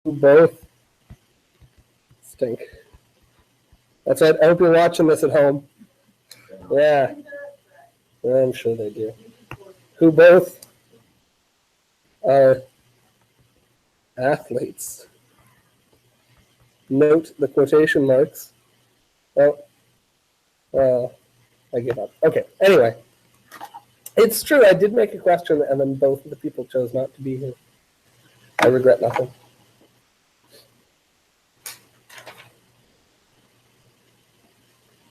who both stink. That's right. I hope you're watching this at home. Yeah, I'm sure they do. Who both are athletes. Note the quotation marks. Oh, I give up. Okay, anyway. It's true, I did make a question and then both of the people chose not to be here. I regret nothing.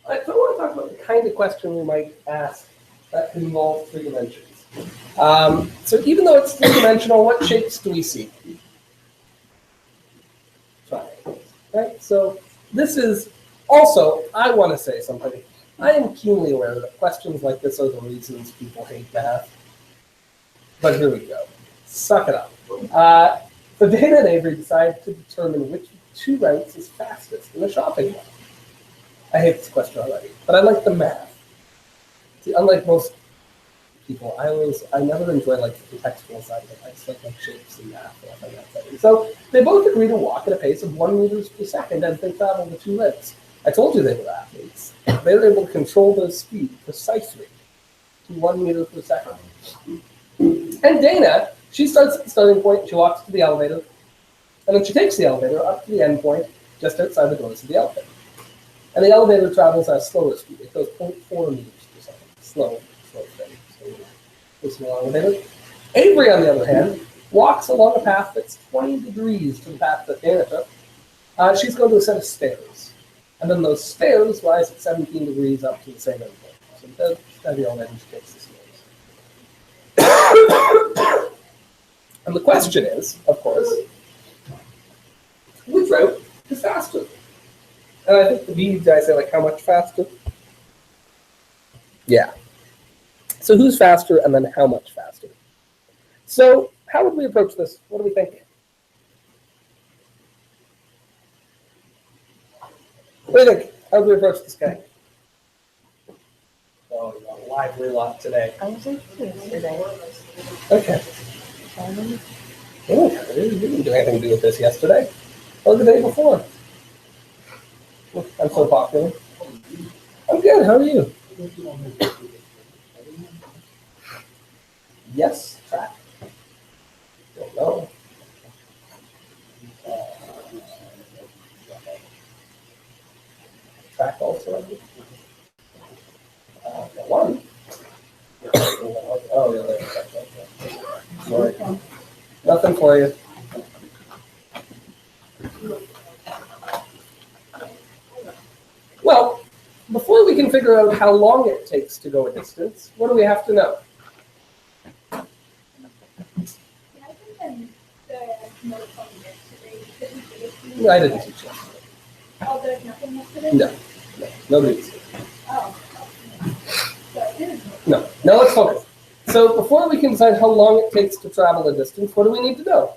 So I want to talk about the kind of question we might ask that involves three dimensions. So even though it's three-dimensional, what shapes do we see? Triangles, right? So this is also, I want to say something. I am keenly aware that questions like this are the reasons people hate math. But here we go. Suck it up. So Dana and Avery decided to determine which two routes is fastest in a shopping mall. I hate this question already, but I like the math. See, unlike most people, I never enjoy like the textual side of it. I just like shapes and math and all that setting. So they both agree to walk at a pace of 1 meter per second as they travel the two routes. I told you they were athletes. They were able to control their speed precisely to 1 meter per second. And Dana, she starts at the starting point, she walks to the elevator, and then she takes the elevator up to the end point, just outside the doors of the elevator. And the elevator travels at a slower speed. It goes 0.4 meters per second. Slow thing. So small elevator. Avery, on the other hand, walks along a path that's 20 degrees to the path that Dana took. She's going to a set of stairs. And then those stairs rise at 17 degrees up to the same end point. So instead of the elevator, she takes the stairs. And the question is, of course, which route is faster? And I think the B guys say, like, how much faster? Yeah. So who's faster and then how much faster? So how would we approach this? What do we think? What do you think? How would we approach this guy? Oh, you got a lively lot today. I was in yesterday. Okay. Oh, you didn't do anything to do with this yesterday or the day before. I'm so popular. I'm good. How are you? Yes, track. Don't know. Track also. One. Oh, yeah. Sorry. Nothing for you. Well, before we can figure out how long it takes to go a distance, what do we have to know? No, I didn't teach yesterday. Oh, there's nothing yesterday? No, nobody was here. Oh. No, now let's focus. So before we can decide how long it takes to travel a distance, what do we need to know?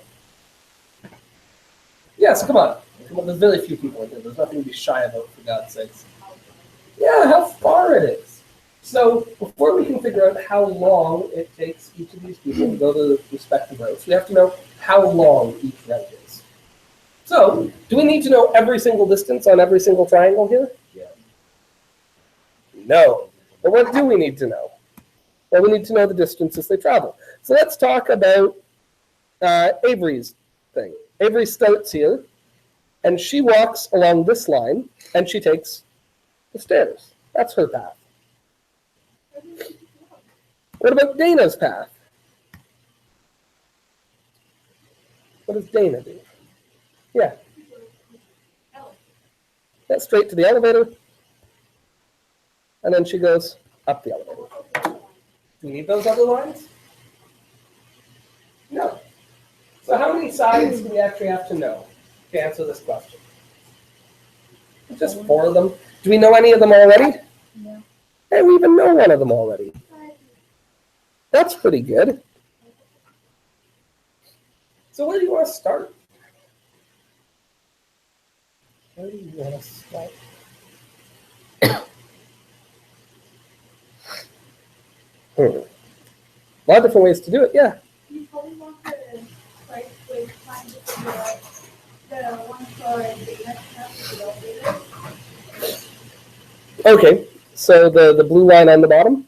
Yes, come on. There's very few people here. There's nothing to be shy about, for God's sakes. Yeah, how far it is. So before we can figure out how long it takes each of these people to go to the respective routes, we have to know how long each route is. So do we need to know every single distance on every single triangle here? Yeah. No. But what do we need to know? Well, we need to know the distances they travel. So let's talk about Avery's thing. Avery starts here, and she walks along this line, and she takes the stairs. That's her path. What about Dana's path? What does Dana do? Yeah. That's straight to the elevator, and then she goes up the elevator. Do we need those other lines? No. So how many sides do we actually have to know to answer this question? Just 4 of them. Do we know any of them already? No. Hey, we even know one of them already. That's pretty good. So where do you want to start? Where do you want to start? A lot of different ways to do it, yeah. You probably want to start with trying to figure out The one for the next half of the elevator. Okay, so the blue line on the bottom?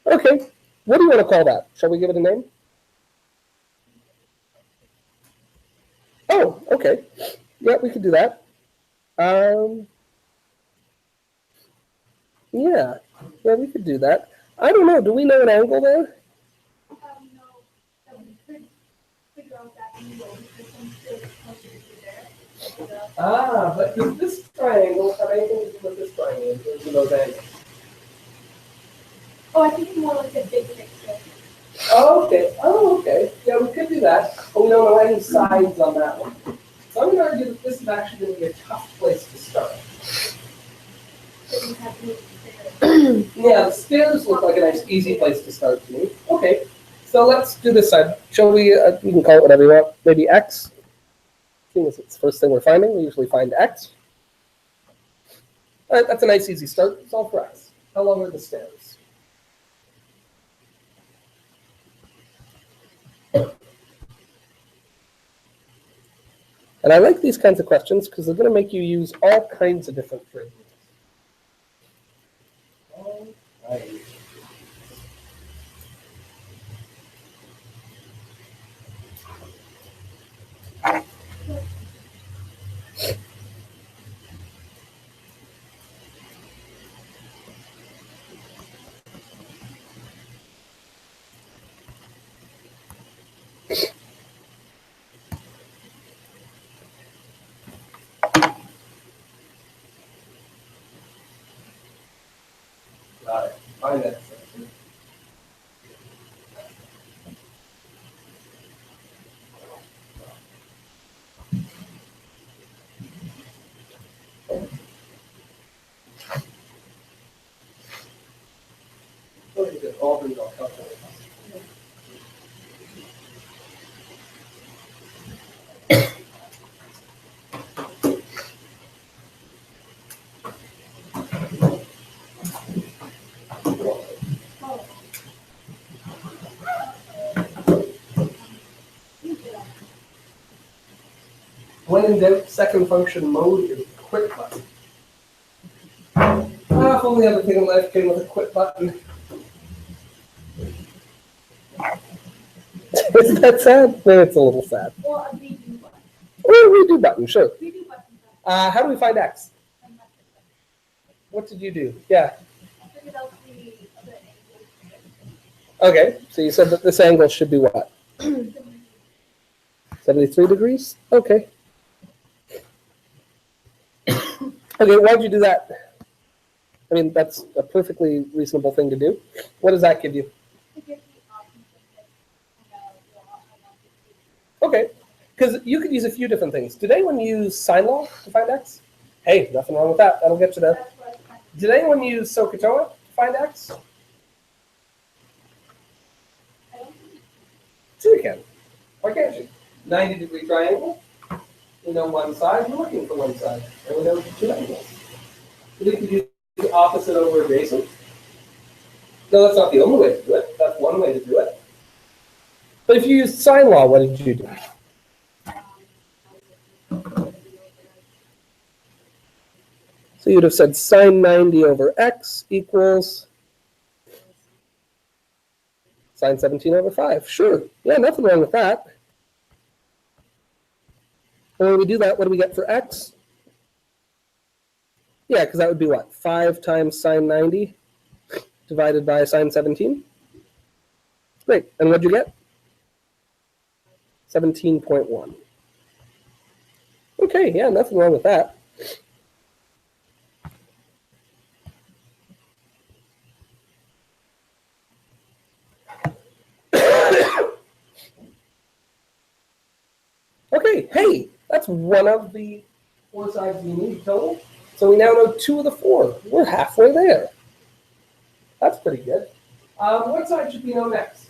Okay, what do you want to call that? Shall we give it a name? Oh, okay. Yeah, we could do that. Yeah, we could do that. I don't know, do we know an angle there? No, that we could figure out that angle because some still closer to there. Ah, but does this triangle have anything to do with this triangle in terms of those angles? Oh, I think it's more like a big picture. Oh, okay. Yeah, we could do that. But we don't know any sides on that one. So I'm going to argue that this is actually going to be a tough place to start. But you have to figure Yeah, the stairs look like a nice, easy place to start to me. Okay, so let's do this side. Shall we, you can call it whatever you want, maybe X? Seeing as it's the first thing we're finding, we usually find X. All right, that's a nice, easy start. It's all for X. How long are the stairs? And I like these kinds of questions because they're going to make you use all kinds of different phrases. All right. Got it. Find that section. Look at all these all calculated. When in doubt, second function mode is quit button. If only everything in life came with a quit button. Isn't that sad? No, it's a little sad. or a redo button. Or a redo button, sure. Redo button. How do we find X? What did you do? Yeah. I figured out the other angle. Okay, so you said that this angle should be what? 73 degrees? Okay. Okay, why'd you do that? I mean, that's a perfectly reasonable thing to do. What does that give you? To get the options of it. Okay, because you could use a few different things. Did anyone use sine law to find X? Hey, nothing wrong with that. That'll get you there. That's what I was trying to Did anyone use SOHCAHTOA to find X? I don't think Sure you can. Why can't you? 90-degree triangle. We know one side. We're looking for one side. And we know two angles. We could use the opposite over adjacent. No, that's not the only way to do it. That's one way to do it. But if you used sine law, what did you do? So you'd have said sine 90 over x equals sine 17 over 5. Sure. Yeah, nothing wrong with that. And when we do that, what do we get for x? Yeah, because that would be what? 5 times sine 90 divided by sine 17? Great. And what'd you get? 17.1. Okay, yeah, nothing wrong with that. Okay, hey, that's one of the 4 sides we need total. So we now know 2 of the 4. We're halfway there. That's pretty good. What side should we know next?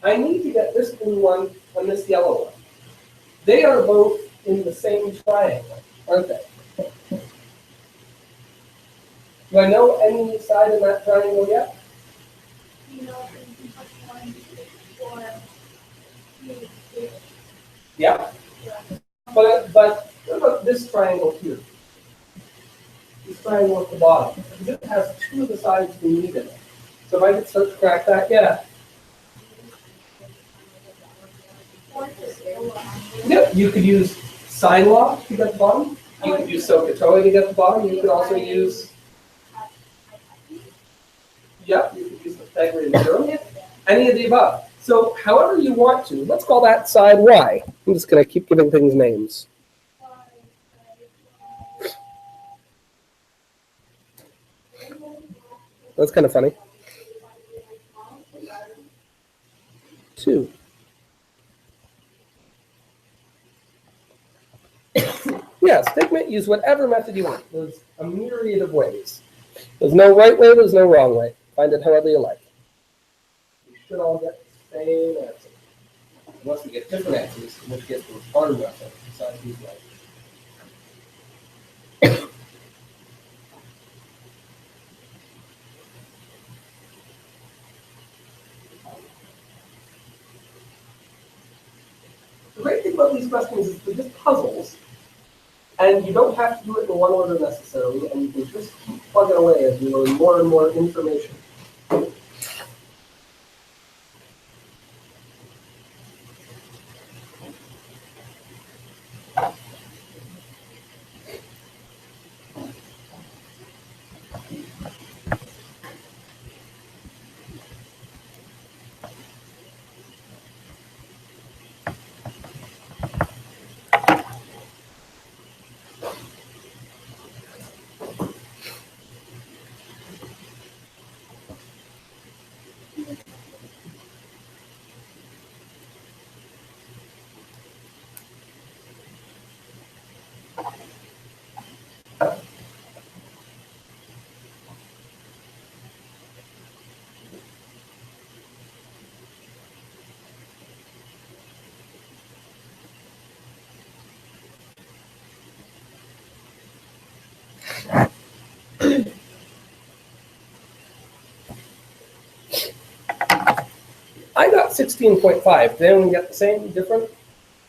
I need to get this blue one and this yellow one. They are both in the same triangle, aren't they? Do I know any side in that triangle yet? you know if you can put one or Yeah. But what about this triangle here? This triangle at the bottom. Because it has two of the sides we need in it. So if I could start to crack that, yeah. Yep, you could use sine law to get the bottom. You could use SOHCAHTOA to get the bottom. You could also use, yeah, you could use the Pythagorean theorem. Any of the above. So however you want to, let's call that side y. I'm just going to keep giving things names. That's kind of funny. 2. Yes, use whatever method you want. There's a myriad of ways. There's no right way, there's no wrong way. Find it however you like. You should all get the same answer. Unless we get different answers, in which case we'll farm method. Decide who's right. The great thing about these questions is they're just puzzles, and you don't have to do it in one order necessarily, and you can just keep plugging away as you learn more and more information. I got 16.5. Did anyone get the same, different?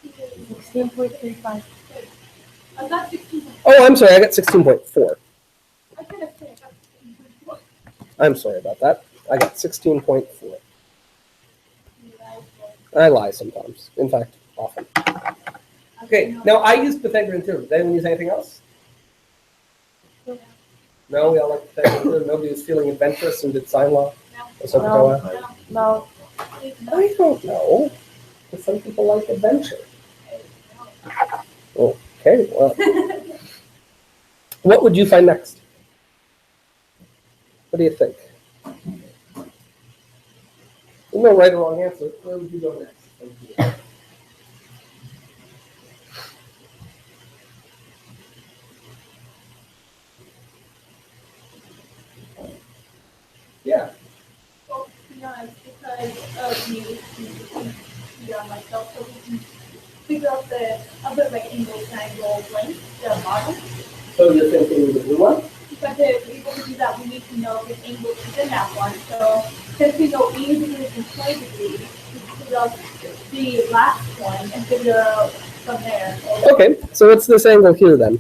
16.35. I got 16. Oh, I'm sorry, I got 16.4. I could have said I got 16.4. I'm sorry about that. I got 16.4. I lie sometimes. In fact, often. Okay, now I used Pythagorean theorem. Did anyone use anything else? No, we all like Pythagorean theorem. Nobody was feeling adventurous and did sine law? Or SOHCAHTOA? No. I don't know. But some people like adventure. Okay, well. What would you find next? What do you think? There's no right or wrong answer. Where would you go next? Yeah. Well, to be honest, because of me, myself, so we can figure out the other rectangle, triangle, length, the model. So you're thinking the blue one? But to be able to do that, we need to know the angle within that one. So since we know 80 degrees and 20 degrees, we can figure out the last one and figure out from there. Okay, so what's this angle here then?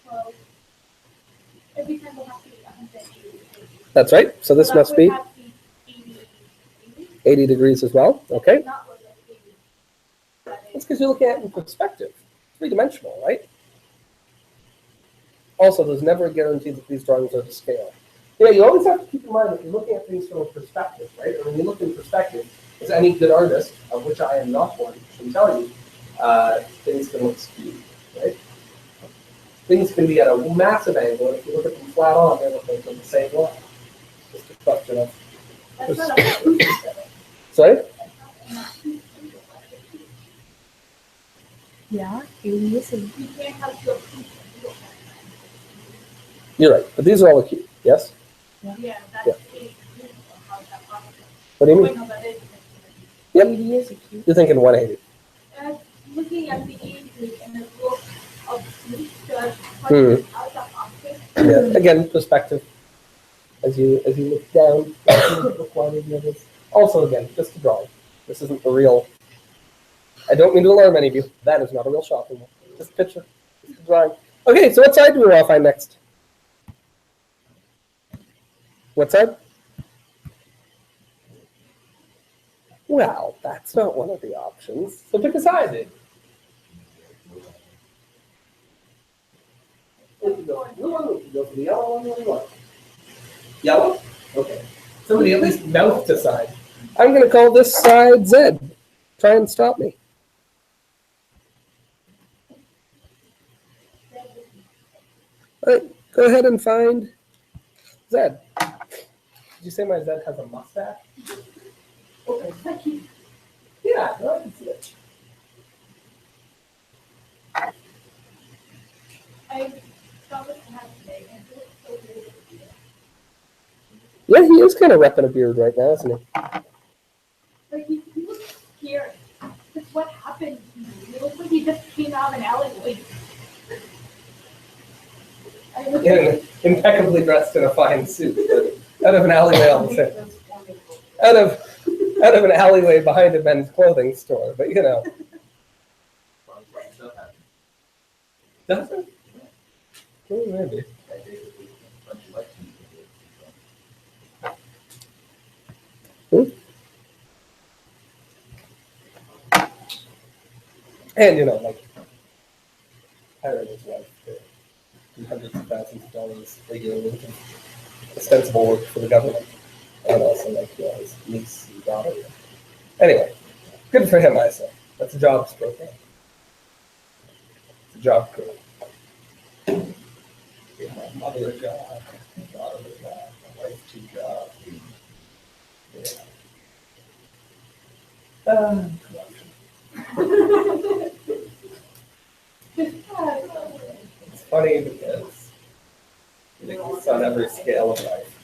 So every time we'll have to be 180 degrees. That's right. So this that must would be have to be 80 degrees. 80 degrees as well. Okay. Not look like 80. That That's is- because you're looking at it in perspective. Three-dimensional, right? Also, there's never a guarantee that these drawings are to scale. Yeah, you always have to keep in mind that you're looking at things from a perspective, right? And when you look in perspective, as any good artist, of which I am not one, can tell you, things can look skewed, right? Things can be at a massive angle, and if you look at them flat on, they look like they're the same way. It's just a question of That's not a sorry? Yeah, it is. You can't have your You're right, but these are all acute, yes? yeah, that's Yeah. it. How that possible. What do you Wait, mean? no, that is. Yep. 80 is acute. You're thinking 180. Looking at the age and the look of the judge, out of optics. Yeah. Again, perspective. As you look down, look wider than others. Also, again, just a drawing. This isn't the real. I don't mean to alarm any of you. That is not a real shopping mall. Just a picture. Just a drawing. Okay, so what side do we want to find next? What side? Well, that's not one of the options. So pick a side. Blue one, we can go for the yellow one. What do you want? Yellow? Okay. Somebody at least mouth decide. I'm going to call this side Z. Try and stop me. All right, go ahead and find Z. Did you say my Z has a mustache? Okay. Yeah, no, I can see it. I saw this hat today, and it looks so good. Yeah, he is kind of repping a beard right now, isn't he? Like, he looks scared. That's what happened to me. It looks like he just came out of an alleyway. Yeah, impeccably dressed in a fine suit, but out of an alleyway all the same. Out of an alleyway behind a men's clothing store, but you know. Does it? Oh, maybe. And you know, like, hiring his wife for hundreds of thousands of dollars a year worth of ostensible work for the government, and also like his niece and daughter. Anyway, good for him, I say. That's a jobs program. It's a job crew. Mother a job, daughter a job, wife 2 jobs. Yeah. Corruption. It's funny because it's on every scale of life.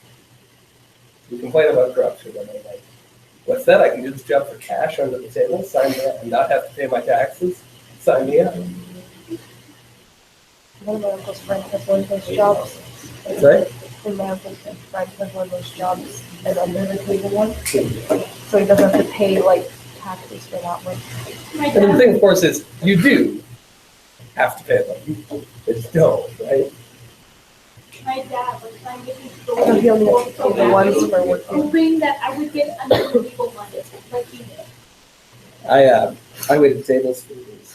We complain about corruption and they're like, what's that? I can do this job for cash under the table, sign me up and not have to pay my taxes. Sign me up. One of my uncle's friend has one of those jobs. That's right. And my uncle's friend has one of those jobs, an under the table one. So he doesn't have to pay like taxes for that one. And the thing, of course, is you do have to pay them. It's don't, right? My dad was trying to get me to So he only has to pay the ones for working. hoping that I would get under the table money, like he did. I waited tables for years,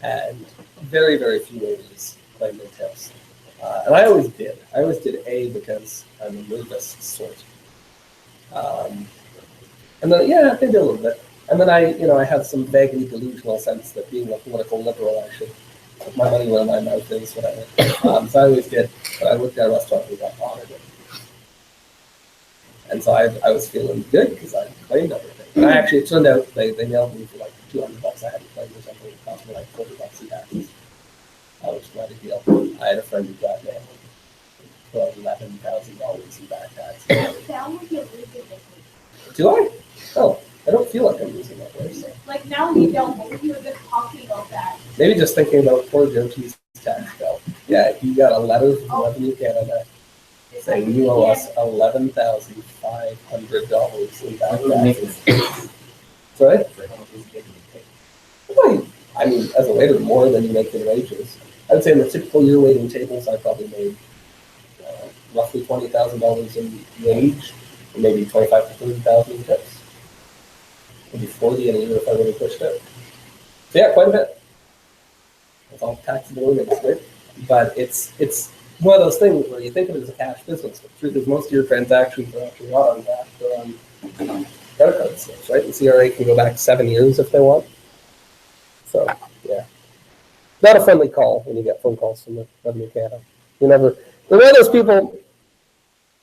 and very, very few waiters claimed their tips. And I always did. I always did A because I'm a nervous sort. And then, yeah, maybe a little bit. And then I had some vaguely delusional sense that being a political liberal, I should put my money where my mouth is, whatever. So I always did. But I worked at a restaurant and got audited. And so I was feeling good because I claimed everything. And actually, it turned out they nailed me for like $200 I hadn't claimed or something. It cost me like $40 in taxes. Which is quite a deal. I had a friend who got nailed for $11,000 in back taxes. It sounds like you're losing it. Do I? Oh, I don't feel like I'm losing my voice. So. Like now you don't, but we were just talking about that. Maybe just thinking about poor Joe T's tax bill. Yeah, he got a letter from Revenue Canada saying you owe us $11,500 in back taxes. Sorry? Well, I mean, as a waiter, more than you make in wages. I would say in the typical year waiting tables, I probably made roughly $20,000 in wage, and maybe $25,000 to $30,000 in tips. Maybe 40 in a year if I really pushed it. So yeah, quite a bit. It's all taxable earnings, right? But it's one of those things where you think of it as a cash business. But the truth is, most of your transactions are actually not on cash; they're on credit card slips, right? The CRA can go back 7 years if they want. So yeah, not a friendly call when you get phone calls from the Revenue Canada. They're one of those people.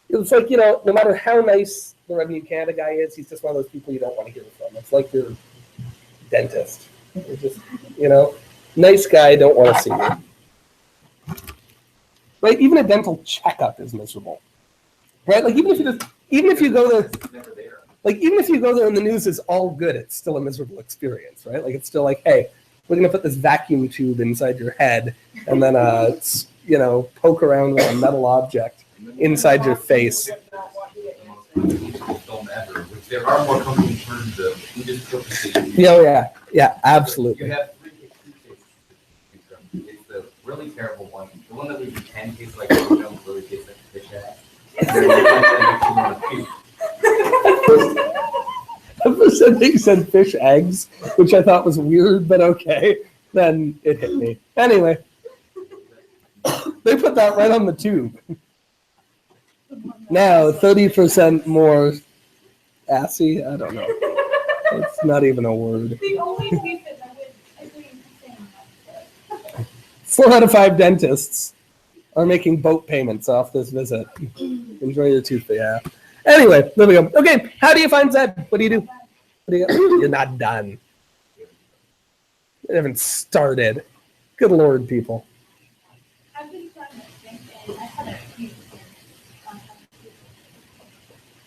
It's like, no matter how nice the Revenue Canada guy is, he's just one of those people you don't want to hear from. It's like your dentist. You're just, nice guy, don't want to see you. Right? Even a dental checkup is miserable. Right? Like even if you go there, like even if you go there and the news is all good, it's still a miserable experience, right? Like it's still like, hey, we're gonna put this vacuum tube inside your head and then poke around with a metal object inside your face. Don't matter which there are more comfortable terms of who just took the station. Yeah, absolutely. You have two cases to choose from. It's the really terrible one. The one that leaves you 10 tastes like really tastes like fish egg. And then the one that makes you want to puke. The first thing said fish eggs, which I thought was weird, but okay. Then it hit me. Anyway, they put that right on the tube. Now, 30% more assy? I don't know. It's not even a word. The only cases I would agree with saying 4 out of 5 dentists are making boat payments off this visit. Enjoy your tooth, yeah. Anyway, there we go. Okay, how do you find Zed? What do you do? You're not done. You haven't started. Good Lord, people. I've been trying to think, and I had a few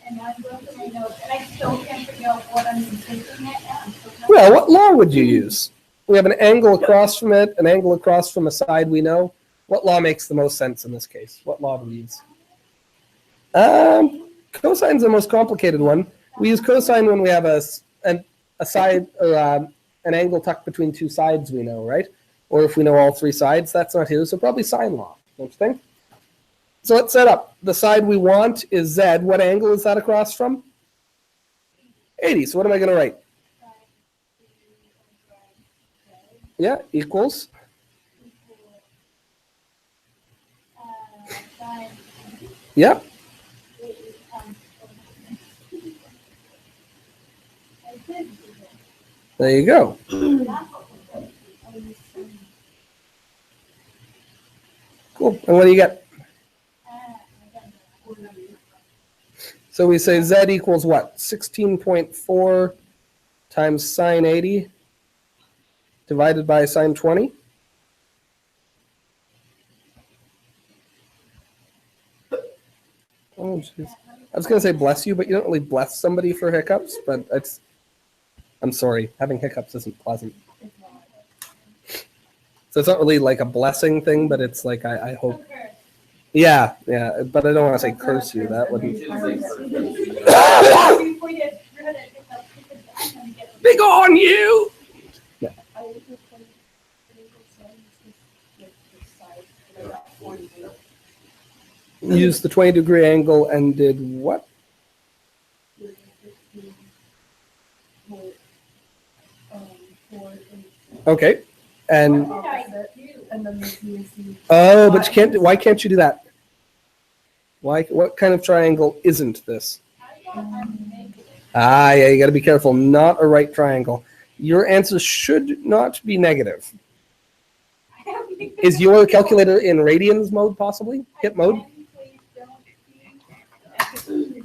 and I'm going through my notes, and I still can't figure out what I'm thinking it, and I'm still trying Well, what law would you use? We have an angle across from it, an angle across from a side we know. What law makes the most sense in this case? What law do we use? Cosine's the most complicated one. We use cosine when we have a side or an angle tucked between two sides we know, right? Or if we know all three sides, that's not here. So probably sine law, don't you think? So let's set up. The side we want is Z. What angle is that across from? 80. So what am I going to write? Yeah, equals. Yeah. There you go. Cool. And what do you get? So we say Z equals what? 16.4 times sine 80 divided by sine 20. Oh, jeez. I was going to say bless you, but you don't really bless somebody for hiccups, but I'm sorry. Having hiccups isn't pleasant. So it's not really like a blessing thing, but it's like I hope. Yeah, but I don't want to say curse you. That wouldn't. Big on you! Yeah. Use the 20-degree angle and did what? Okay. And oh, but you can't. Why can't you do that? Why? What kind of triangle isn't this? Yeah, you got to be careful. Not a right triangle. Your answer should not be negative. Is your calculator in radians mode, possibly? Hit mode?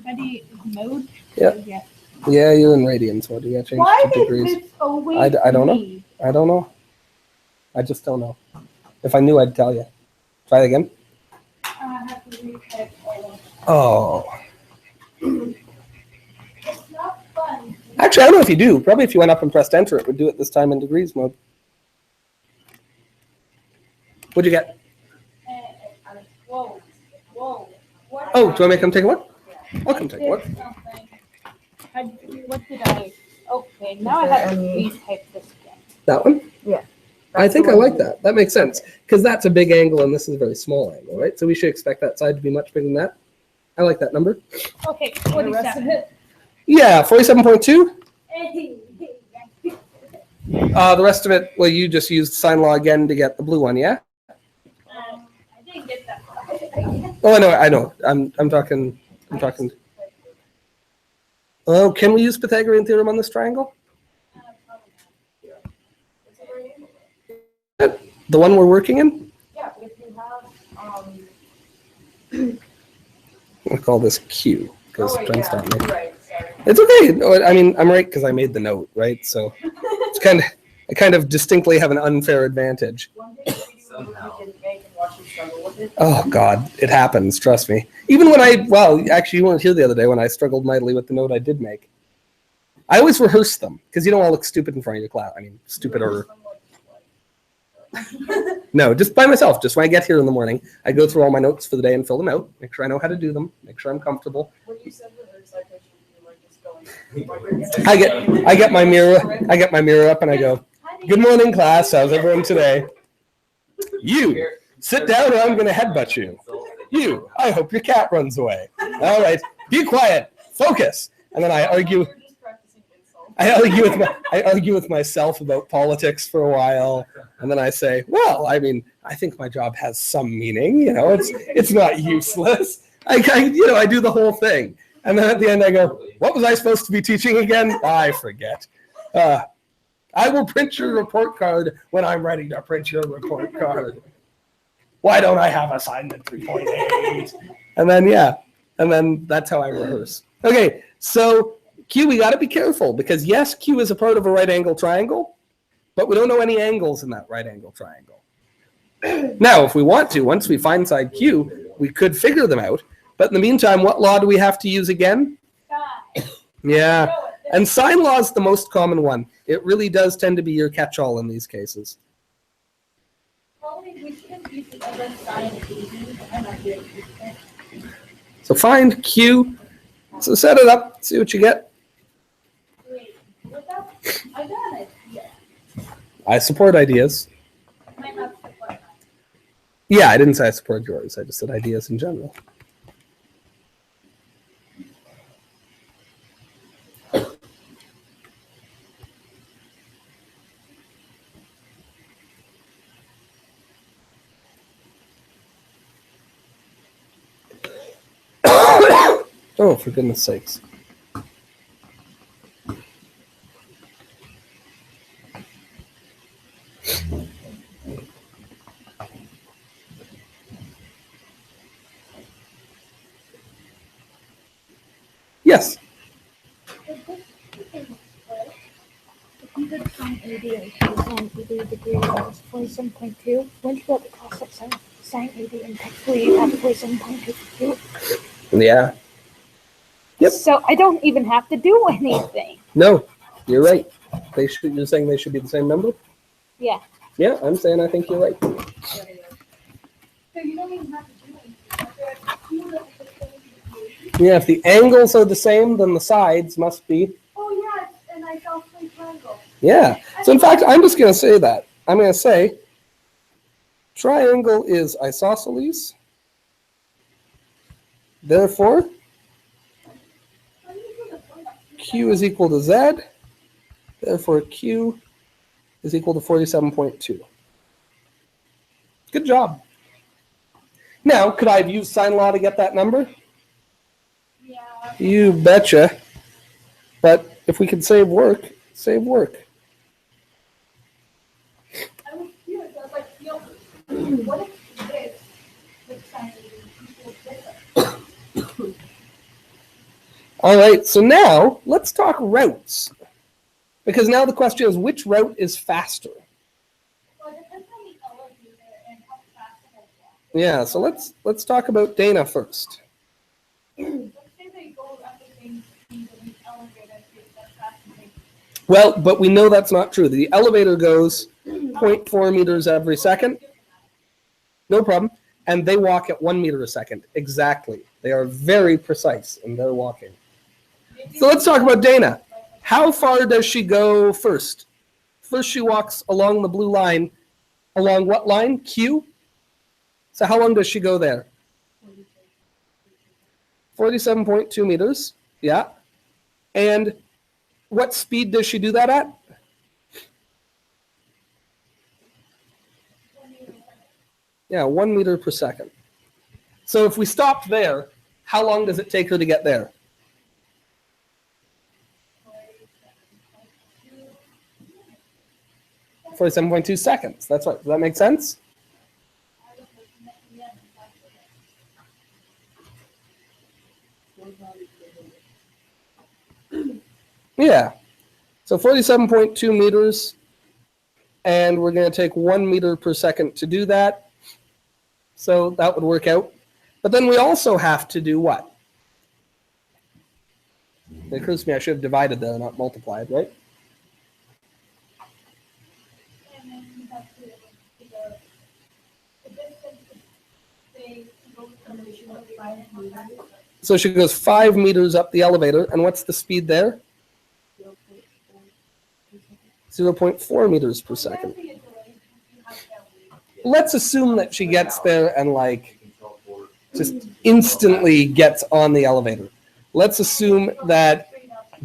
Ready mode? Yeah. Yeah, you're in radians mode. You got to change Why to degrees. is this always I don't know. me? I don't know. I just don't know. If I knew, I'd tell you. Try it again. I have to retype all of Oh. it. It's not fun. Actually, I don't know if you do. Probably if you went up and pressed enter, it would do it this time in degrees mode. What'd you get? Whoa. What Oh, do I make them take a look? I'll come take a look. What did I? Okay, now I have to retype this again. That one? Yeah. I think I like that. That makes sense. Because that's a big angle and this is a very small angle, right? So we should expect that side to be much bigger than that. I like that number. Okay, 47. Yeah, 47.2. The rest of it, well, you just used sine law again to get the blue one, yeah? I didn't get that. Oh, I know. I'm talking. Oh, can we use Pythagorean theorem on this triangle? The one we're working in? Yeah, if you have We'll call this Q because Oh, Brent's yeah, not me. right, sorry. It's okay. No, I mean, I'm right because I made the note, right? So it's I kind of distinctly have an unfair advantage. One thing we didn't make and watch you struggle with it. Oh God, it happens. Trust me. Even when actually, you weren't here the other day when I struggled mightily with the note I did make. I always rehearse them because you don't want to look stupid in front of your class. I mean, stupid or no, just by myself. Just when I get here in the morning, I go through all my notes for the day and fill them out. Make sure I know how to do them. Make sure I'm comfortable. When you said rehearse, I pictured you like just going. I get my mirror up and I go, "Good morning, class. How's everyone today? You sit down or I'm going to headbutt you. You, I hope your cat runs away. All right, be quiet, focus." And then I argue with myself about politics for a while, and then I say, "Well, I mean, I think my job has some meaning. You know, it's not useless." I do the whole thing, and then at the end I go, "What was I supposed to be teaching again? I forget." I will print your report card when I'm ready to print your report card. Why don't I have assignment 3.8? And then that's how I rehearse. Okay, so Q, we got to be careful because yes, Q is a part of a right angle triangle, but we don't know any angles in that right angle triangle. Now, if we want to, once we find side Q, we could figure them out. But in the meantime, what law do we have to use again? Yeah, and sine law is the most common one. It really does tend to be your catch-all in these cases. Probably we shouldn't use the other side of the I'm not doing it. So find Q. So set it up, see what you get. Wait, what that? I got an idea. I support ideas. Might not support that. Yeah, I didn't say I support yours. I just said ideas in general. Oh, for goodness sakes. Yes. If you did sine 80 and cosine 80 degree minus 47.2, wouldn't you be able to cross up sine 80 and technically you have 47.2? Yeah. Yep. So I don't even have to do anything. No, you're right. You're saying they should be the same number? Yeah. Yeah, I'm saying I think you're right. So you don't even have to do anything. Yeah, if the angles are the same, then the sides must be. Oh yeah, and I saw three triangles. Yeah. So in fact, I'm just going to say that. I'm going to say triangle is isosceles. Therefore, Q is equal to Z. Therefore, Q is equal to 47.2. Good job. Now, could I have used sine law to get that number? Yeah. You betcha. But if we could save work, save work. I was curious. I was like, what if this was sine 80 equals this? All right, so now let's talk routes. Because now the question is, which route is faster? Well, it depends on the elevator and how fast it will walk. Yeah, so let's talk about Dana first. Let's say they go at the same speed of the elevator, that's fascinating. Well, but we know that's not true. The elevator goes 0.4 meters every second. No problem. And they walk at 1 meter a second. Exactly. They are very precise in their walking. So let's talk about Dana. How far does she go first? First, she walks along the blue line. Along what line? Q? So how long does she go there? 47.2 meters. Yeah. And what speed does she do that at? Yeah, 1 meter per second. So if we stopped there, how long does it take her to get there? 47.2 seconds. That's right. Does that make sense? Yeah. So 47.2 meters, and we're going to take 1 meter per second to do that. So that would work out. But then we also have to do what? It occurs to me I should have divided there, not multiplied, right? And then you have to the distance they go from the 5 meters. So she goes 5 meters up the elevator, and what's the speed there? 0.4 meters per second. Let's assume that she gets there and like just instantly gets on the elevator. Let's assume that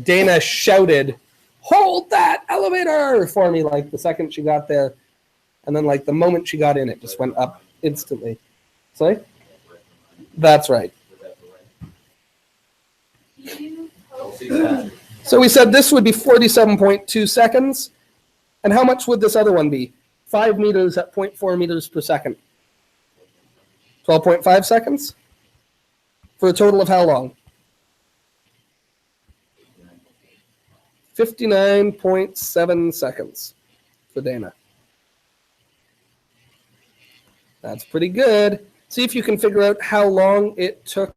Dana shouted, "Hold that elevator!" for me, like the second she got there. And then like the moment she got in, it just went up instantly. Sorry? That's right. So we said this would be 47.2 seconds. And how much would this other one be? 5 meters at 0.4 meters per second. 12.5 seconds? For a total of how long? 59.7 seconds for Dana. That's pretty good. See if you can figure out how long it took.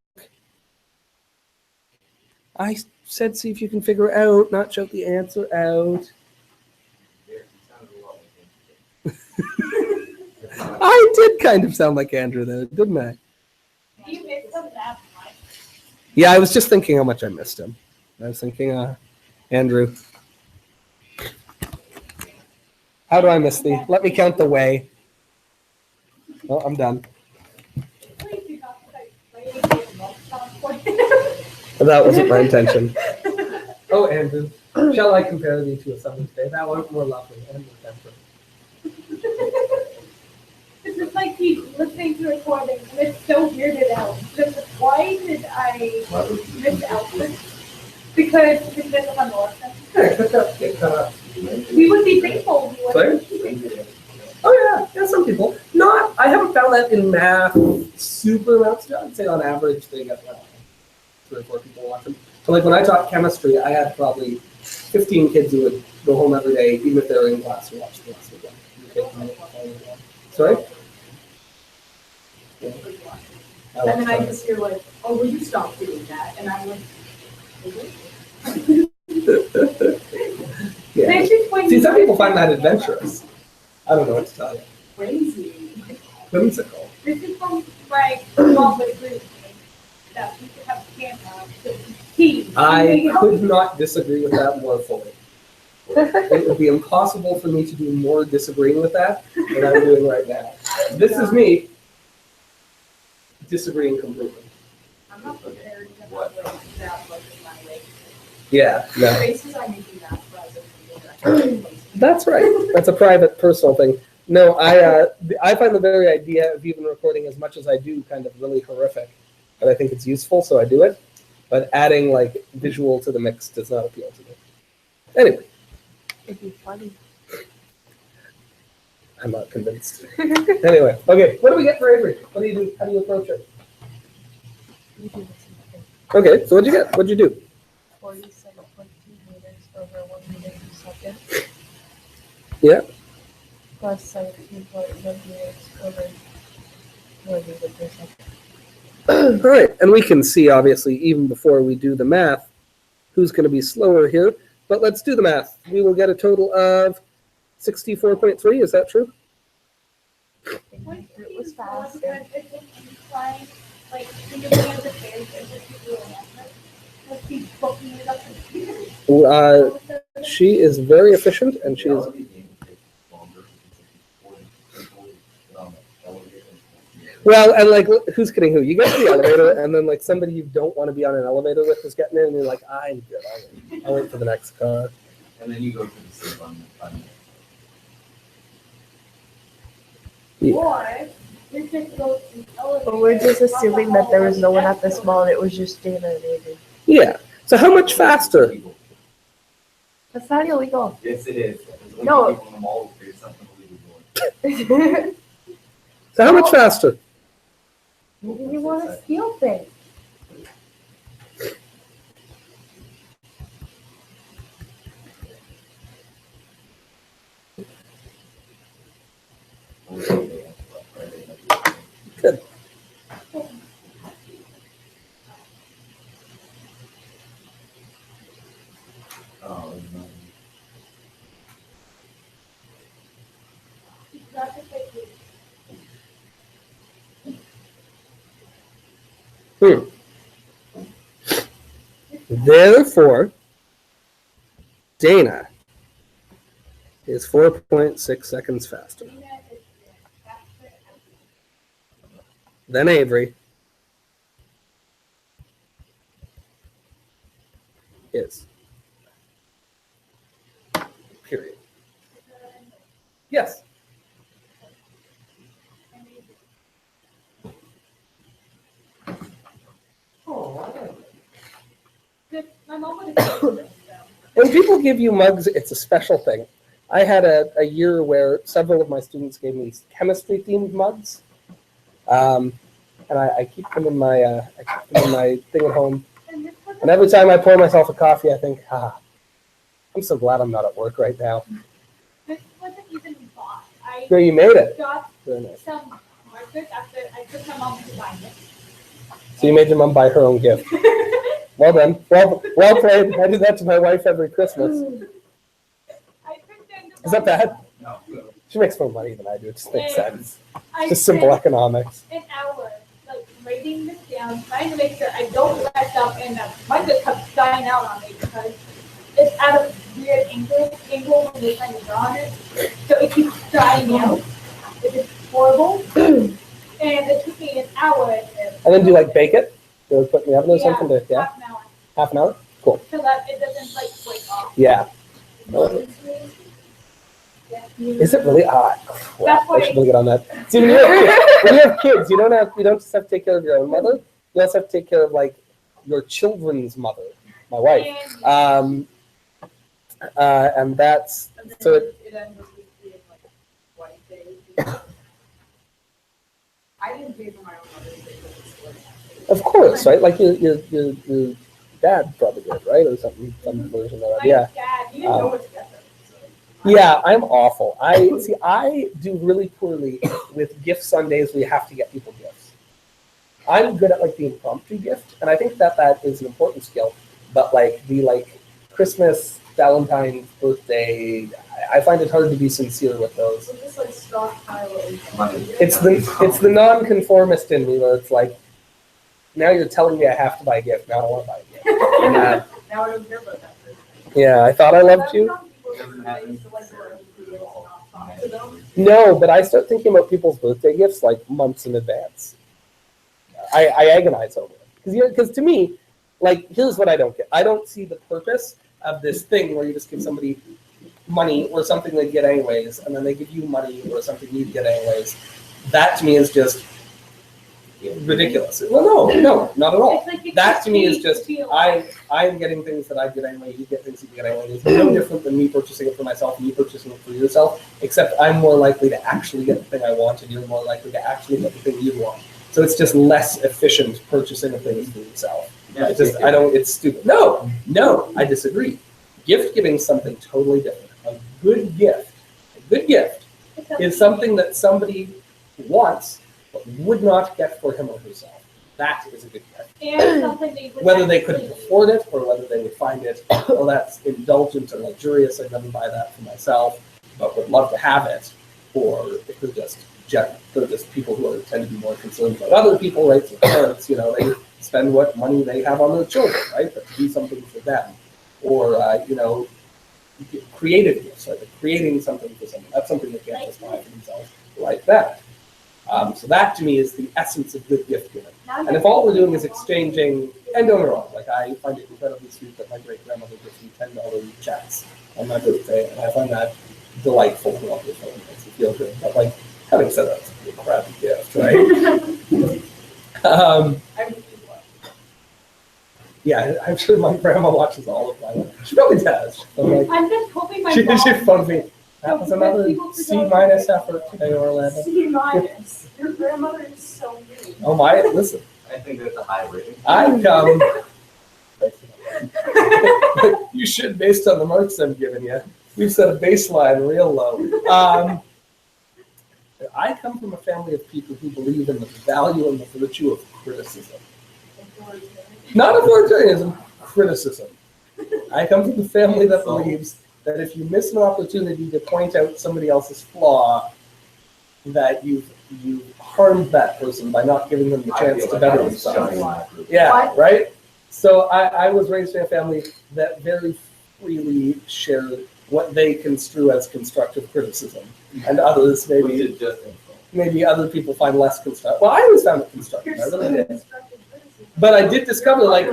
I said see if you can figure out, not shout the answer out. I did kind of sound like Andrew there, didn't I? You missed some last time. Yeah, I was just thinking how much I missed him. I was thinking, Andrew. How do I miss thee? Let me count the way. Oh, I'm done. Please do not say lady sounds like- That wasn't my intention. Oh, Andrew, shall I compare thee to a summer's day? Thou art more lovely and more temperate. It's just like he's listening to recording and it's so weirded out. Just why did I miss Alfred? Because we did on North. We would be thankful if we would. Oh yeah, some people. I haven't found that in math super amounts. I'd say on average they get 3 or 4 people watching. So like when I taught chemistry, I had probably 15 kids who would go home every day, even if they were in class, to watch the class again. Sorry? Yeah. And then I just hear like, "Oh, will you stop doing that?" And I'm like, Yeah. See, some people find that adventurous. I don't know what to tell you. "Crazy." Whimsical. This is from my mom would agree with me that we should have a camera. I could not disagree with that more fully. It would be impossible for me to do more disagreeing with that than I'm doing right now. This is me disagreeing completely. I'm not prepared to have like that much in my way. Yeah, The no. faces I make in math classes. That's right. That's a private, personal thing. No, I find the very idea of even recording as much as I do kind of really horrific, but I think it's useful, so I do it. But adding like visual to the mix does not appeal to me. Anyway, It'd be funny. I'm not convinced. Anyway, okay. What do we get for Avery? What do you do? How do you approach it? You do the same thing. Okay, so what'd you get? What'd you do? 47.2 meters over 1 meter per second. Yeah. Plus 17.1 meters over 1 meter per second. All right, and we can see obviously even before we do the math, who's going to be slower here. But let's do the math. We will get a total of 64.3. Is that true? It was faster. Like, when you're going the stairs, and just do an effort. Let's be booking it up. She is very efficient, and she is. Well, and like, who's kidding who? You get to the elevator, and then like somebody you don't want to be on an elevator with is getting in, and you're like, I'm good. I'll wait for the next car. And then you go to the sleep on Yeah. Or, we just go to the elevator. But we're just assuming that there was no one at this mall and it was just Dana and Avery. Yeah. So how much faster? That's not illegal. Yes, it is. No. People in the mall do something illegal. So how much faster? Maybe you want to steal things. Good. Oh, Therefore, Dana is 4.6 seconds faster than Avery is. Period. Yes. Oh, Good. My mom would have said this, so. when people give you mugs, it's a special thing. I had a year where several of my students gave me chemistry-themed mugs, and I keep them in my thing at home. And this wasn't, And every time I pour myself a coffee, I think, I'm so glad I'm not at work right now. this wasn't even bought. I No, you made it. got Very nice. some markers after I took my mom to find it. So you made your mom buy her own gift. Well done. Well played. I do that to my wife every Christmas. I pretend to Is that bad? No. She makes more money than I do. It just makes sense. I Just simple spent economics. an hour like writing this down, trying to make sure I don't mess up, and my just kept dying out on me because it's at a weird angle when you're trying to draw on it, so it keeps dying out. It's horrible, and it took me an hour. And then do you like bake it? Do you put it in the oven or something? Yeah. Half an hour, Half an hour? Cool. so that it doesn't like break off. Yeah. Is it really? Crap. That's why I should really get on that. See, when you have kids, you don't just have to take care of your own mother. You also have to take care of like your children's mother, my wife. And And that's And then so. it ends up being like white days. I didn't pay for my own Mother's Day, but it's like. Of course, right? Like your dad probably did, right, or something, some version of that. my Yeah. dad, You didn't know what to get them. So. Yeah, I'm awful. I do really poorly with gift Sundays where you have to get people gifts. I'm good at like the impromptu gift, and I think that is an important skill. But like the Christmas, Valentine's, birthday, I find it hard to be sincere with those. So just like stockpile Money. It's the nonconformist in me where it's like, now you're telling me I have to buy a gift. Now I don't want to buy a gift. And, Now I don't care about that. yeah, I thought I loved you. No, but I start thinking about people's birthday gifts like months in advance. I agonize over it because to me, like, here's what I don't get. I don't see the purpose of this thing where you just give somebody money or something they get anyways, and then they give you money or something you get anyways. That to me is just ridiculous. Well, no, not at all. it's like it That just to me is needs to just feel like- I'm getting things that I get anyway. You get things you get anyway. It's no different than me purchasing it for myself and you purchasing it for yourself. Except I'm more likely to actually get the thing I want, and you're more likely to actually get the thing you want. So it's just less efficient purchasing of things for yourself. Yeah, It's stupid. No, I disagree. Gift giving is something totally different. A good gift is something that somebody wants but would not get for him or herself. That is a good gift. and something they would Whether they could actually afford it or whether they would find it, well, that's indulgent and luxurious. I'd never buy that for myself, but would love to have it. Or if they're just people who tend to be more concerned about other people, right? So parents, they spend what money they have on their children, right? But to do something for them. Or, creative gifts, right? Like creating something for someone. That's something they can't just buy for themselves like that. So that to me is the essence of good gift giving. And if all we're doing is exchanging, and don't get me wrong, like I find it incredibly sweet that my great grandmother gives me $10 checks on my birthday, and I find that delightful and wonderful and makes me feel good. But like, having said that, it's a pretty crappy gift, right? Yeah, I'm sure my grandma watches all of mine. She probably does. I'm like, I'm just hoping my she mom. phoned me. That was another C- effort today, Orlando. C-. Your grandmother is so mean. Oh my, listen, I think that's a high rating. I come. You should, based on the marks I'm giving you. We've set a baseline real low. I come from a family of people who believe in the value and the virtue of criticism. Not authoritarianism, criticism. I come from the family that believes that if you miss an opportunity to point out somebody else's flaw, that you've harmed that person by not giving them the chance to better themselves. Yeah, right? So I was raised in a family that very freely shared what they construe as constructive criticism, and others Which maybe is just insult. maybe other people find less constructive. Well, I always found it constructive. I really did. But I did discover, like,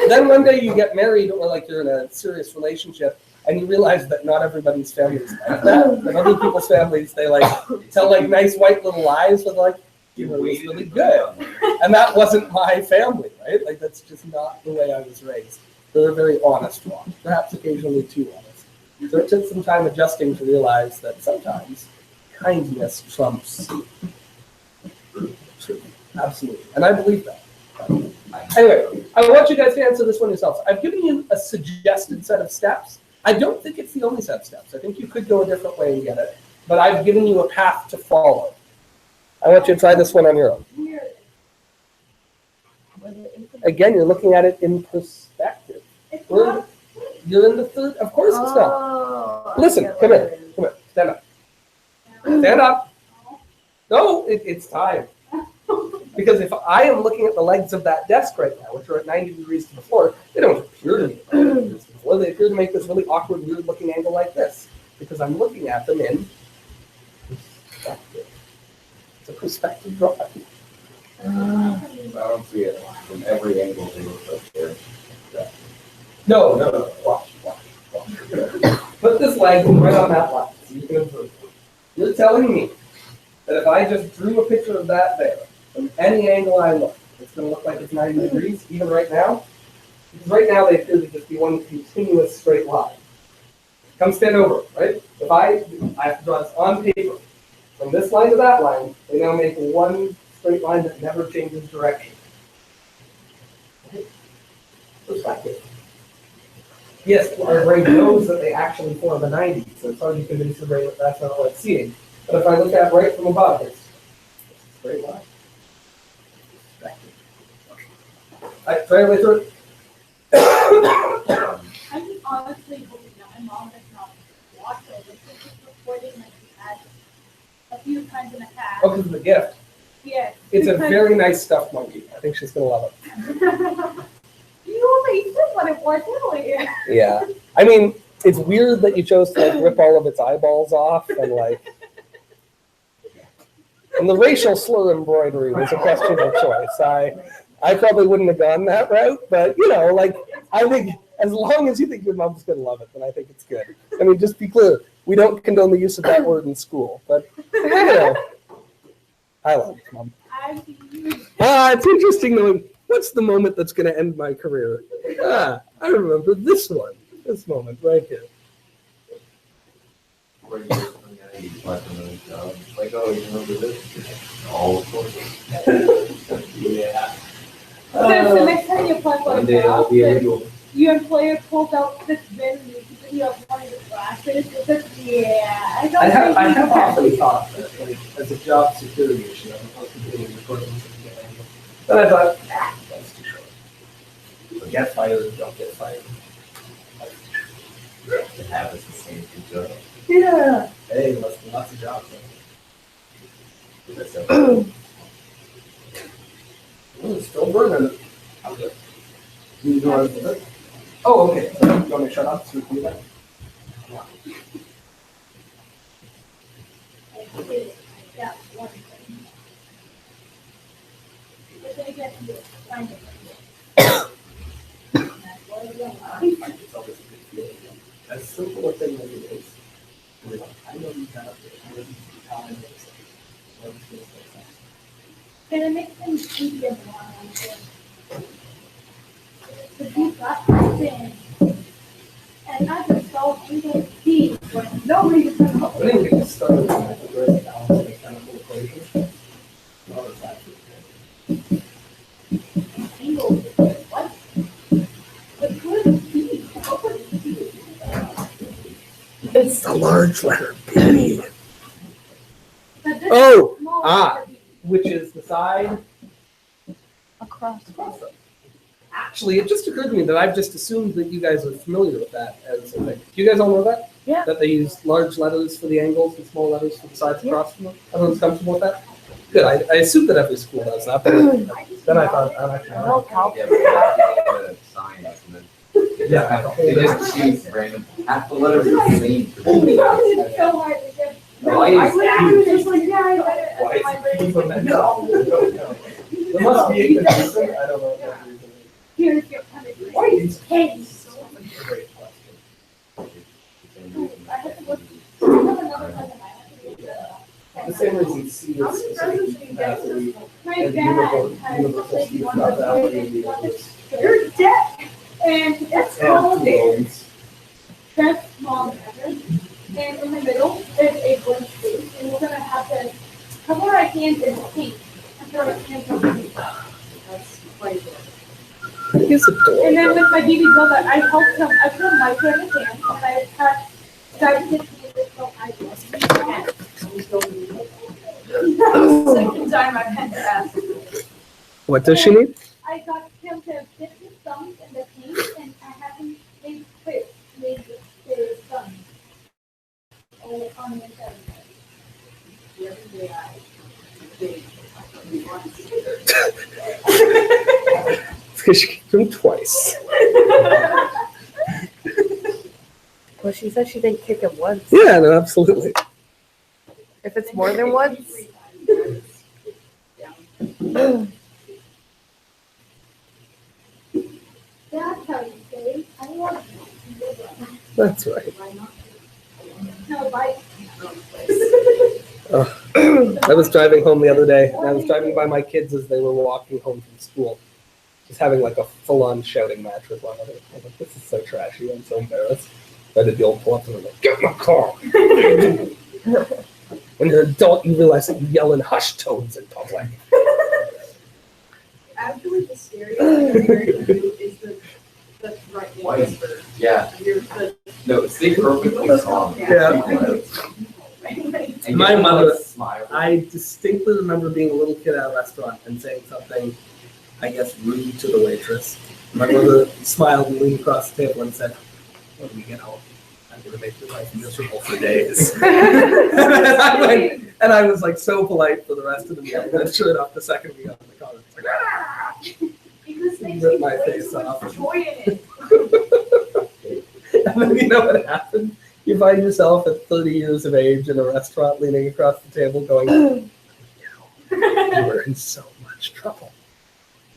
then one day you get married or like you're in a serious relationship and you realize that not everybody's family is like that. And other people's families, they like tell like nice white little lies with like, you know, it's really good. And that wasn't my family, right? Like that's just not the way I was raised. They're a very honest one, perhaps occasionally too honest. So it took some time adjusting to realize that sometimes kindness trumps truth. Absolutely. And I believe that. Anyway, I want you guys to answer this one yourselves. I've given you a suggested set of steps. I don't think it's the only set of steps. I think you could go a different way and get it. But I've given you a path to follow. I want you to try this one on your own. Again, you're looking at it in perspective. You're in the third. Of course it's not. Listen, come here. Come here. Stand up. Stand up. No, it's time. Because if I am looking at the legs of that desk right now, which are at 90 degrees to the floor, they don't appear to be at 90 degrees to the floor. They appear to make this really awkward, weird-looking angle like this. Because I'm looking at them in perspective. It's a perspective drawing. I don't see it from every angle. They look like they're. No. Watch. Put this leg right on that line so you can observe. You're telling me that if I just drew a picture of that there, from any angle I look, it's going to look like it's 90 degrees, even right now? Because right now they appear to just be one continuous straight line. Come stand over, right? If I have to draw this on paper, from this line to that line, they now make one straight line that never changes direction. Perspective. Yes, our brain knows that they actually form a 90, so it's hard to convince the brain that that's not what it's seeing. But if I look at it right from above, it's a straight line. All right, try to way through it. I just honestly hope that my mom does not watch it. It's just recording like we had a few times in the past. Oh, because of the gift. Yes. It's a very nice stuffed monkey. I think she's going to love it. You only said what it was earlier. Yeah. I mean, it's weird that you chose to like rip all of its eyeballs off and like. And the racial slur embroidery was a questionable choice. I probably wouldn't have gone that route, but you know, like I think as long as you think your mom's gonna love it, then I think it's good. I mean, just be clear, we don't condone the use of that word in school, but you know, I love it, Mom. It's interesting knowing what's the moment that's gonna end my career. I remember this one, this moment right here. Where you just you watch them in the job. Like, oh, you remember this? All of course. Yeah. So the next time you apply for One a day I'll job, be able. your employer pulls out this bin music video of one of the glasses. It's just, yeah, I don't think I you have can- often thought that, like, as a job security issue, I'm not completely recording something. But I thought, that's too short. Get fired, don't get fired. To have is the same job. Yeah. Hey, lots of jobs. That's a- It's still burning. I'm good. You know what? Oh, okay. So you want me to shut up so we can do that? Yeah, one thing. But then again, you find it. That's what I don't like. It's always a good feeling. As simple a thing as it is. You're like, I know you got up there. I know you can And it makes things easier more on the But you got this thing. And I just saw people see for no reason at all. I didn't get started with the great balance of the chemical equation. Well, it's actually Single, what? But good to see. What would it be? It's the large letter B. But this Oh, small ah. letter B. Which is the side. Across. Actually, it just occurred to me that I've just assumed that you guys are familiar with that as a thing. Do you guys all know that? Yeah. That they use large letters for the angles and small letters for the sides across from them? Everyone's comfortable with that? Good. I assume that every school does that, but then I thought, I'm actually No, Cal. Yeah, but you have to sign it and then. Yeah. They just choose random, half the letters are the same. It's so hard to get. Why I is was just like, yeah, I got it. Why And my brain is was like, no. There must be a reason. I don't know what that reason is. Here's your punishment. Why is Case. great question. I have to look. I have another cousin. I have to get The same reason C How is many such a presents did you huge get? athlete My and dad universal has speed one not of that the many in the universe. You're dead. and it's And called two loans. best small average. And in the middle is a blank space, and we're gonna have to cover our hands in paint and throw our hands on paint. That's quite good. He's adorable. And then with my baby brother, I helped him. I put a micro in his hand, and I started his hand with some eyeglasses. Second time I've had to ask. What does she need? I got him to dip his thumbs in the paint, and I had him make his thumbs all on the inside. The other day I did once. Because she kicked him twice. Well, she said she didn't kick him once. Yeah, no, absolutely. If it's more than once, That's how you say, I love you. That's right. No, bite. I was driving home the other day, and I was driving by my kids as they were walking home from school, just having like a full-on shouting match with one another. I was like, this is so trashy. I'm so embarrassed. I did the old pull up and I'm like, get in my car. When you're an adult, you realize that you yell in hushed tones in public. Actually, the scariest thing to do is the threatening Why? whisper. Yeah, You're the. no, stay perfectly calm. Yeah. And My get mother- a smile. I distinctly remember being a little kid at a restaurant and saying something, I guess, rude to the waitress. My mother smiled and leaned across the table and said, when we get home, I'm going to make your life miserable for days. And I was like so polite for the rest of the meal. And then sure enough, the second we got in the car, it's like, ah! Because they Rip take my way face too much off. joy in it. And then you know what happened? You find yourself at 30 years of age in a restaurant leaning across the table going, you were in so much trouble.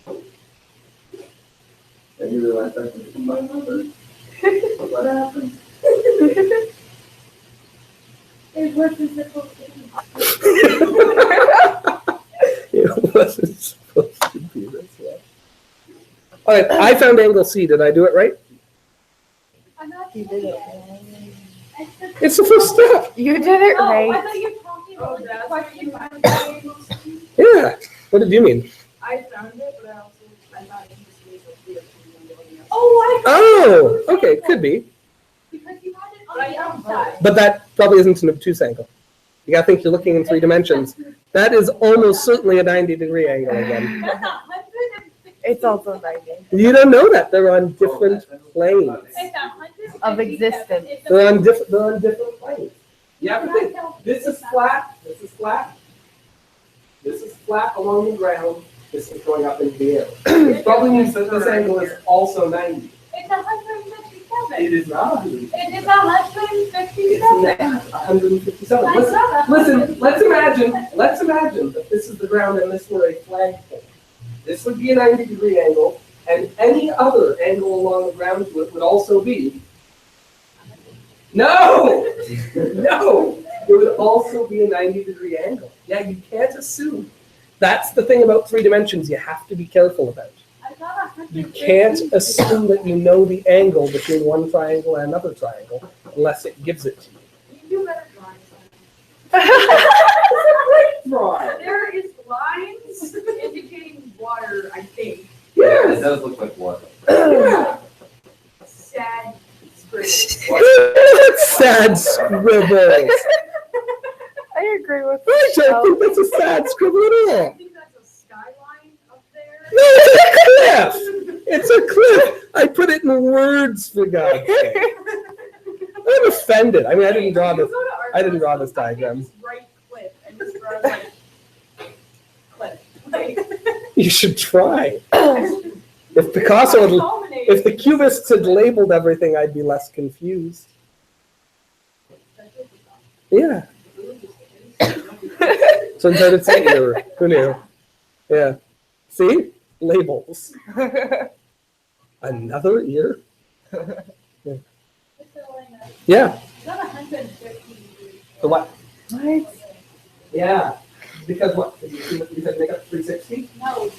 And you realize that was my mother. What happened? It wasn't supposed to be. It wasn't supposed to be this way. All right, I found angle C. Did I do it right? I'm not you sure did it. yet. I said- It's the first step. You did it Oh, I right. thought you were talking about like, the that's question what mark. Yeah. What did you mean? I found it, but I also, I thought it was weird. Oh, I. Oh, okay, could be. Because you had it on the outside. But that probably isn't an obtuse angle. You gotta think you're looking in 3 dimensions. That is almost certainly a 90-degree angle again. That's 150. It's also 90. You don't know that. They're on different planes. It's 157. Of existence. It's They're on a- different planes. You have to think, this is flat, this is flat. This is flat along the ground, this is going up into the air. It probably means that this angle is also 90. It's 157. It is not. It is It's 157. not 157. I Listen, saw that. listen, let's imagine that this is the ground and this were a flagpole. This would be a 90-degree angle, and any other angle along the ground to it would also be. No! No! It would also be a 90-degree angle. Yeah, you can't assume. That's the thing about 3 dimensions you have to be careful about. I got 150. You can't assume that you know the angle between one triangle and another triangle unless it gives it to you. You do better drawings. Right. There is lines indicating water, I think. Yeah, it does look like water. Yeah. Sad scribble. Sad scribbles. I agree with I don't Michelle. think that's a sad scribble at I all. think that's a skyline up there. No, it's a cliff. It's a cliff. I put it in words, for God's sake. I'm offended. I mean, I didn't draw You this. go to art I didn't draw class, this diagram. I can't just write cliff and just draw like cliff. Like, You should try. If Picasso had, Culminating. If the cubists had labeled everything, I'd be less confused. Yeah. Turns out it's 8 year. Who knew? Yeah. See? Labels. Another ear? Yeah. Not 150. The what? What? Yeah. Because what? You said make up 360? No.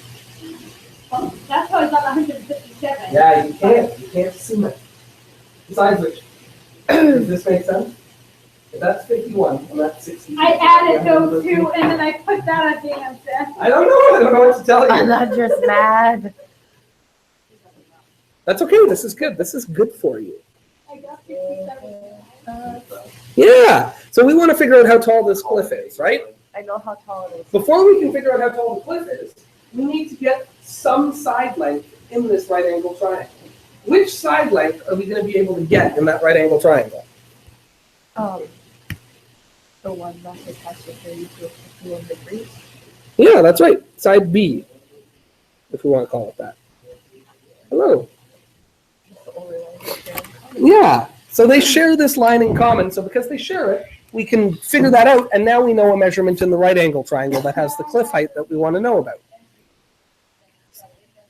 Well, that's how it's not 157. Yeah, you can't. You can't assume it. Besides which, does this make sense? If that's 51 and that's 60. I added those two and then I put that at the answer. I don't know. I don't know what to tell I'm you. not just mad. That's okay. This is good. This is good for you. I got 67. Yeah. So we want to figure out how tall this cliff is, right? I know how tall it is. Before we can figure out how tall the cliff is, we need to get some side length in this right angle triangle. Which side length are we going to be able to get in that right angle triangle? The one that is has to 30 to 51 degrees. Yeah, that's right. Side B, if we want to call it that. Hello. It's the only one that's there. Yeah. So they share this line in common. So because they share it, we can figure that out. And now we know a measurement in the right angle triangle that has the cliff height that we want to know about.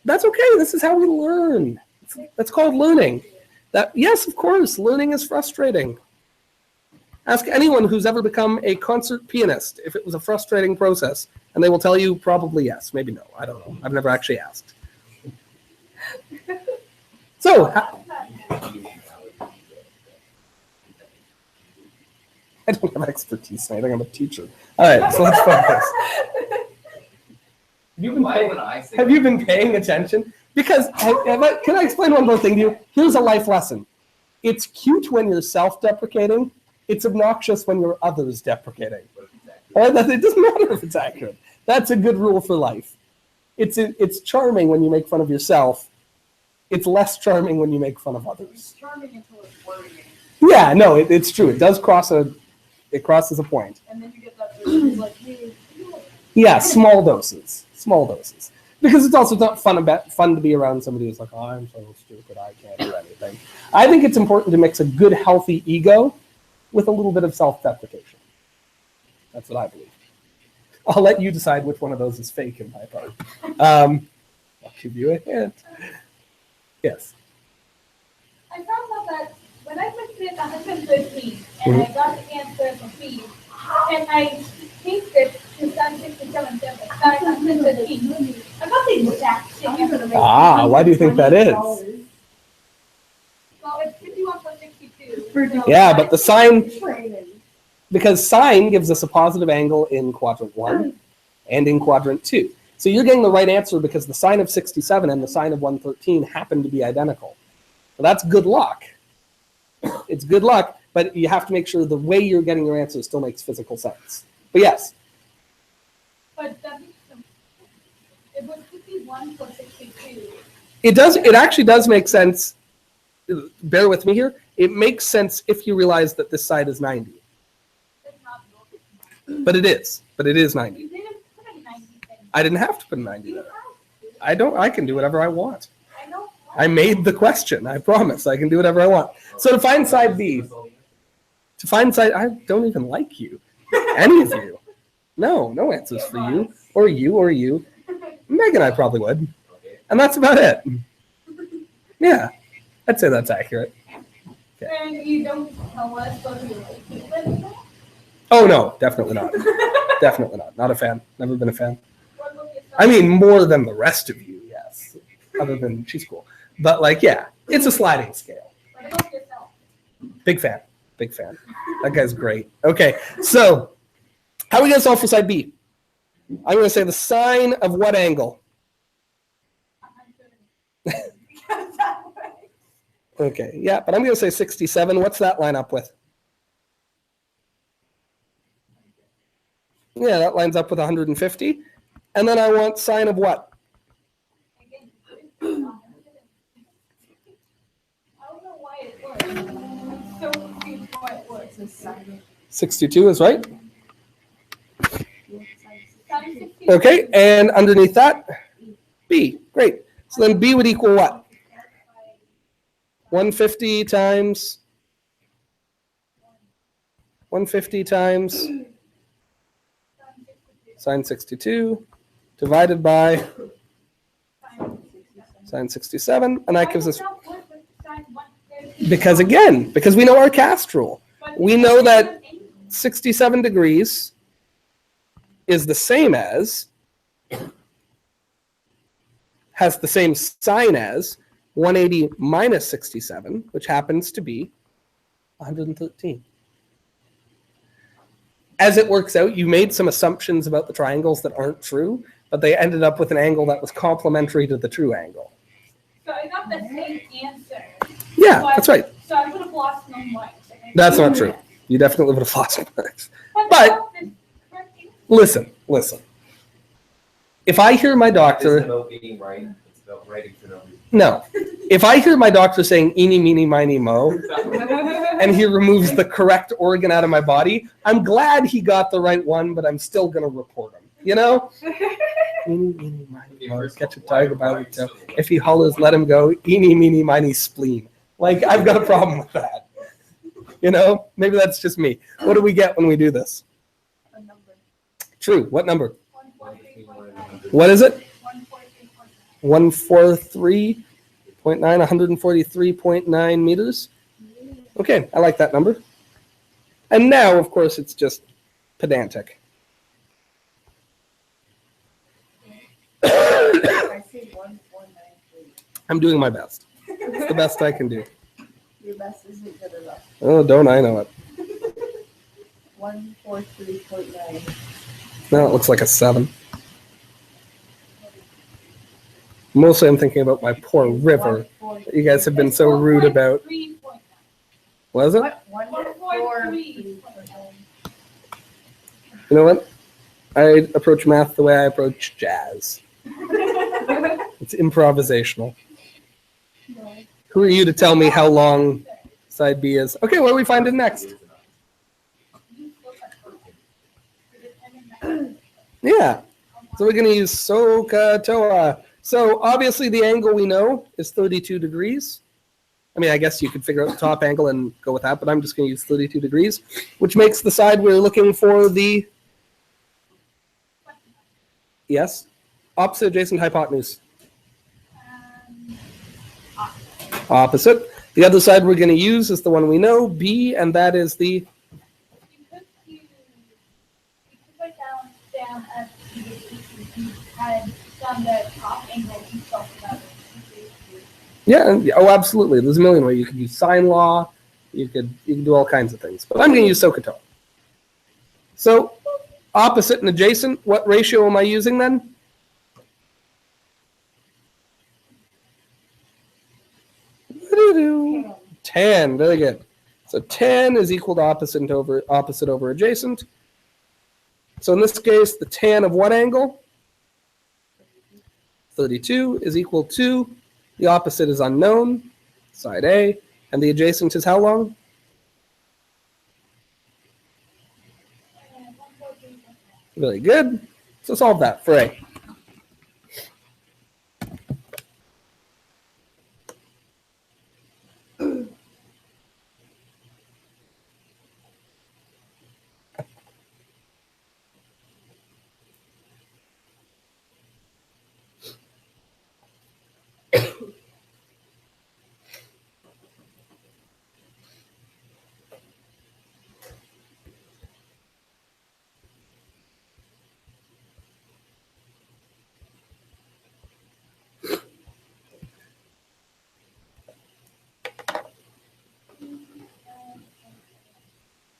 That's okay. This is how we learn. That's called learning. Yes, of course, learning is frustrating. Ask anyone who's ever become a concert pianist if it was a frustrating process, and they will tell you probably yes, maybe no. I don't know. I've never actually asked. So, I don't have expertise. I think I'm a teacher. All right, so let's focus. Have you been paying attention? Because, can I explain one more thing to you? Here's a life lesson. It's cute when you're self-deprecating. It's obnoxious when you're others deprecating. All right? It doesn't matter if it's accurate. That's a good rule for life. It's charming when you make fun of yourself. It's less charming when you make fun of others. It's charming until it's worrying. Yeah, no, it's true. It does it crosses a point. And then you get that person who's like, hey, Yeah, small doses. Small doses. Because it's also not fun to be around somebody who's like, oh, I'm so stupid, I can't do anything. I think it's important to mix a good, healthy ego with a little bit of self-deprecation. That's what I believe. I'll let you decide which one of those is fake in my part. I'll give you a hint. Yes. I found out that when I put in 113 and I got the answer for B, and I changed it to 67, 113, I got the exact same answer. Why do you think that is? Well, it's 51.62. Yeah, but the sign, because sine gives us a positive angle in quadrant 1 and in quadrant 2. So you're getting the right answer because the sine of 67 and the sine of 113 happen to be identical. Well, that's good luck. It's good luck, but you have to make sure the way you're getting your answer still makes physical sense. But yes. But that makes sense. It was 51.62. It actually does make sense. Bear with me here. It makes sense if you realize that this side is 90. It's not But it is. But it is 90. You didn't put a 90 thing. I didn't have to put a 90 there. I can do whatever I want. I know. I made the question. I promise. I can do whatever I want. So to find side B, I don't even like you. Any of you. No answers for you. Or you. Megan, I probably would. And that's about it. Yeah, I'd say that's accurate. And you don't tell us what you like. Oh, no, definitely not. Definitely not. Not a fan. Never been a fan. What about yourself? I mean, more than the rest of you, yes. Other than she's cool. But, like, yeah, it's a sliding scale. What about yourself? Big fan. Big fan. That guy's great. Okay, so how are we going to solve for side B? I'm going to say the sine of what angle? Okay, yeah, but I'm going to say 67. What's that line up with? Yeah, that lines up with 150. And then I want sine of what? I don't know why it works. I'm so confused why it works. 62 is right. Sine 60. Okay, and underneath that, B. Great. So then B would equal what? 150 times 150 times sine 62 divided by sine 67, and that gives us, because we know our cast rule. We know that 67 degrees is the same as, has the same sign as 180 minus 67, which happens to be 113. As it works out, you made some assumptions about the triangles that aren't true, but they ended up with an angle that was complementary to the true angle. So I got the same answer. Yeah, that's right. So I would have lost no marks. That's not true. You definitely would have lost marks. But the correct answer. Listen. If I hear my It's doctor, about being right. It's about writing for no reason. no. If I hear my doctor saying eeny, meeny, miny, mo, and he removes the correct organ out of my body, I'm glad he got the right one, but I'm still going to report him. You know? Eeny, meeny, miny, mo, catch a tiger by the tail. If he hollers, let him go. Eeny, meeny, miny, spleen. Like, I've got a problem with that. You know? Maybe that's just me. What do we get when we do this? A number. True. What number? 143.9. What is it? 143.9. 143.9 meters. Okay, I like that number. And now, of course, it's just pedantic. I see 1493. I'm doing my best. It's the best I can do. Your best isn't good enough. Oh, don't I know it? 143.9. No, it looks like a 7. Mostly I'm thinking about my poor river that you guys have been so rude about. 143.9. Was it? What? 143.9. You know what? I approach math the way I approach jazz. It's improvisational. Who are you to tell me how long side B is? Okay, what do we find in next? Yeah. So we're going to use SOHCAHTOA. So obviously the angle we know is 32 degrees. I mean, I guess you could figure out the top angle and go with that, but I'm just going to use 32 degrees, which makes the side we're looking for the, yes, opposite adjacent hypotenuse. Opposite. The other side we're going to use is the one we know, B, and that is the, You could write down as you had done the top angle you talked about. yeah, oh, absolutely. There's a million ways. You could use sine law. You can do all kinds of things. But I'm going to use SOHCAHTOA. So opposite and adjacent, what ratio am I using then? Tan. Very good. So tan is equal to opposite over adjacent. So in this case, the tan of what angle? 32 is equal to, the opposite is unknown, side A, and the adjacent is how long? Very good. So solve that for A.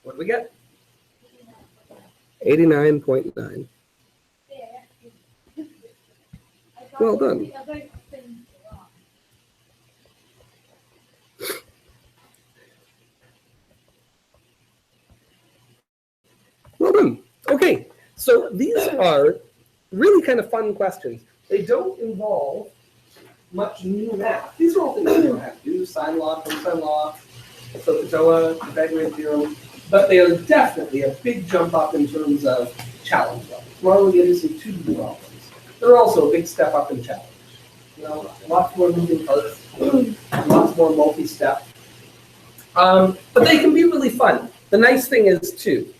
What do we get? 89.9. Well done. Well done. Okay, so these are really kind of fun questions. They don't involve much new math. These are all things you don't have to do: sine law, cosine law, SOHCAHTOA, Pythagorean theorem. But they are definitely a big jump up in terms of challenge level. Tomorrow we're going to do some 2D problems. They're also a big step up in challenge. Lots more moving parts, lots more multi-step. But they can be really fun. The nice thing is too,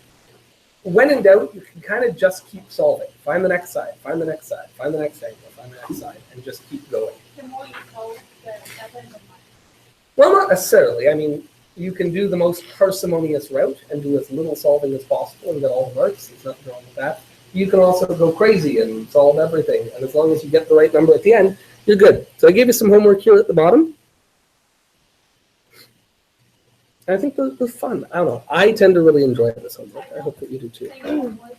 when in doubt, you can kind of just keep solving. Find the next side, find the next side, find the next angle, find the next side, and just keep going. The more you solve, the better the money. Well, not necessarily. I mean, you can do the most parsimonious route and do as little solving as possible and get all the marks. There's nothing wrong with that. You can also go crazy and solve everything. And as long as you get the right number at the end, you're good. So I gave you some homework here at the bottom. I think they're fun. I don't know. I tend to really enjoy this homework. I hope that you do too. Thank you so much.